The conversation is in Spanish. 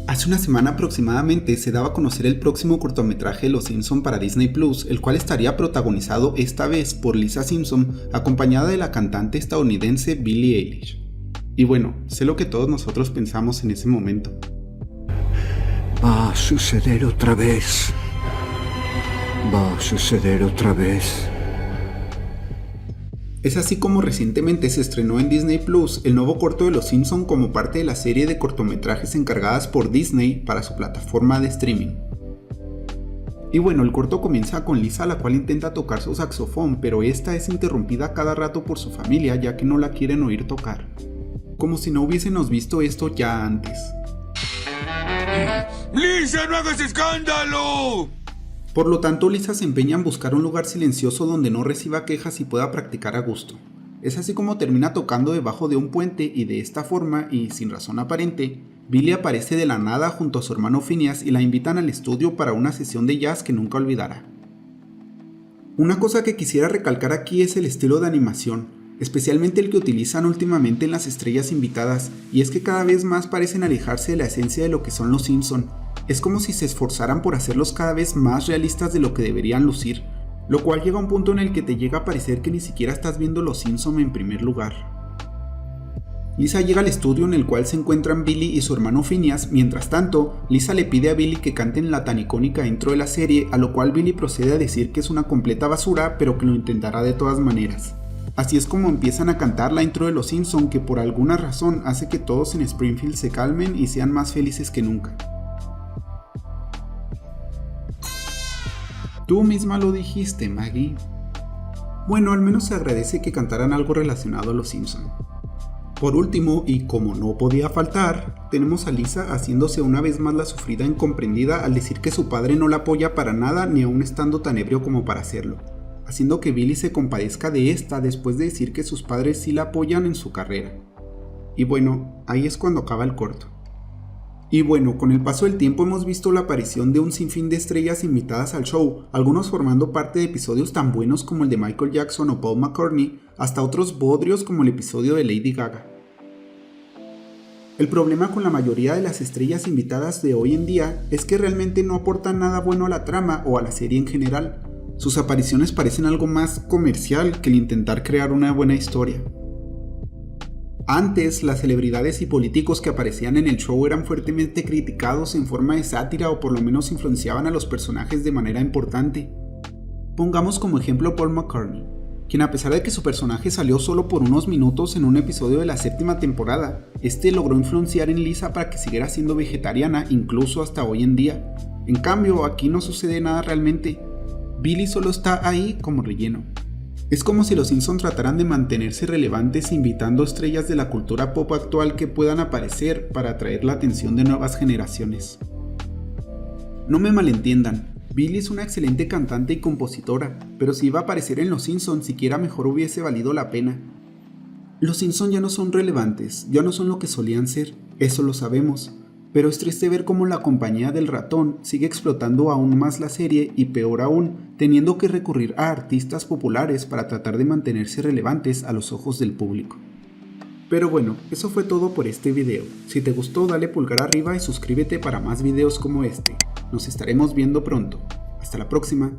Hace una semana aproximadamente se daba a conocer el próximo cortometraje de Los Simpson para Disney Plus, el cual estaría protagonizado esta vez por Lisa Simpson, acompañada de la cantante estadounidense Billie Eilish. Y bueno, sé lo que todos nosotros pensamos en ese momento. Va a suceder otra vez. Va a suceder otra vez. Es así como recientemente se estrenó en Disney Plus el nuevo corto de Los Simpson como parte de la serie de cortometrajes encargadas por Disney para su plataforma de streaming. Y bueno, el corto comienza con Lisa, la cual intenta tocar su saxofón, pero esta es interrumpida cada rato por su familia ya que no la quieren oír tocar. Como si no hubiésemos visto esto ya antes. ¡Lisa, no hagas escándalo! Por lo tanto, Lisa se empeña en buscar un lugar silencioso donde no reciba quejas y pueda practicar a gusto. Es así como termina tocando debajo de un puente y de esta forma, y sin razón aparente, Billy aparece de la nada junto a su hermano Phineas y la invitan al estudio para una sesión de jazz que nunca olvidará. Una cosa que quisiera recalcar aquí es el estilo de animación, especialmente el que utilizan últimamente en las estrellas invitadas, y es que cada vez más parecen alejarse de la esencia de lo que son los Simpson. Es como si se esforzaran por hacerlos cada vez más realistas de lo que deberían lucir, lo cual llega a un punto en el que te llega a parecer que ni siquiera estás viendo Los Simpson en primer lugar. Lisa llega al estudio en el cual se encuentran Billy y su hermano Phineas. Mientras tanto, Lisa le pide a Billy que canten la tan icónica intro de la serie, a lo cual Billy procede a decir que es una completa basura, pero que lo intentará de todas maneras. Así es como empiezan a cantar la intro de Los Simpson, que por alguna razón hace que todos en Springfield se calmen y sean más felices que nunca. Tú misma lo dijiste, Maggie. Bueno, al menos se agradece que cantaran algo relacionado a Los Simpson. Por último, y como no podía faltar, tenemos a Lisa haciéndose una vez más la sufrida incomprendida al decir que su padre no la apoya para nada ni aun estando tan ebrio como para hacerlo, haciendo que Billy se compadezca de esta después de decir que sus padres sí la apoyan en su carrera. Y bueno, ahí es cuando acaba el corto. Y bueno, con el paso del tiempo hemos visto la aparición de un sinfín de estrellas invitadas al show, algunos formando parte de episodios tan buenos como el de Michael Jackson o Paul McCartney, hasta otros bodrios como el episodio de Lady Gaga. El problema con la mayoría de las estrellas invitadas de hoy en día es que realmente no aportan nada bueno a la trama o a la serie en general. Sus apariciones parecen algo más comercial que el intentar crear una buena historia. Antes, las celebridades y políticos que aparecían en el show eran fuertemente criticados en forma de sátira o por lo menos influenciaban a los personajes de manera importante. Pongamos como ejemplo a Paul McCartney, quien a pesar de que su personaje salió solo por unos minutos en un episodio de la 7ª temporada, este logró influenciar en Lisa para que siguiera siendo vegetariana incluso hasta hoy en día. En cambio, aquí no sucede nada realmente. Billy solo está ahí como relleno. Es como si los Simpson trataran de mantenerse relevantes invitando estrellas de la cultura pop actual que puedan aparecer para atraer la atención de nuevas generaciones. No me malentiendan, Billy es una excelente cantante y compositora, pero si iba a aparecer en Los Simpson siquiera mejor hubiese valido la pena. Los Simpson ya no son relevantes, ya no son lo que solían ser, eso lo sabemos. Pero es triste ver cómo la compañía del ratón sigue explotando aún más la serie y peor aún, teniendo que recurrir a artistas populares para tratar de mantenerse relevantes a los ojos del público. Pero bueno, eso fue todo por este video. Si te gustó, dale pulgar arriba y suscríbete para más videos como este. Nos estaremos viendo pronto. Hasta la próxima.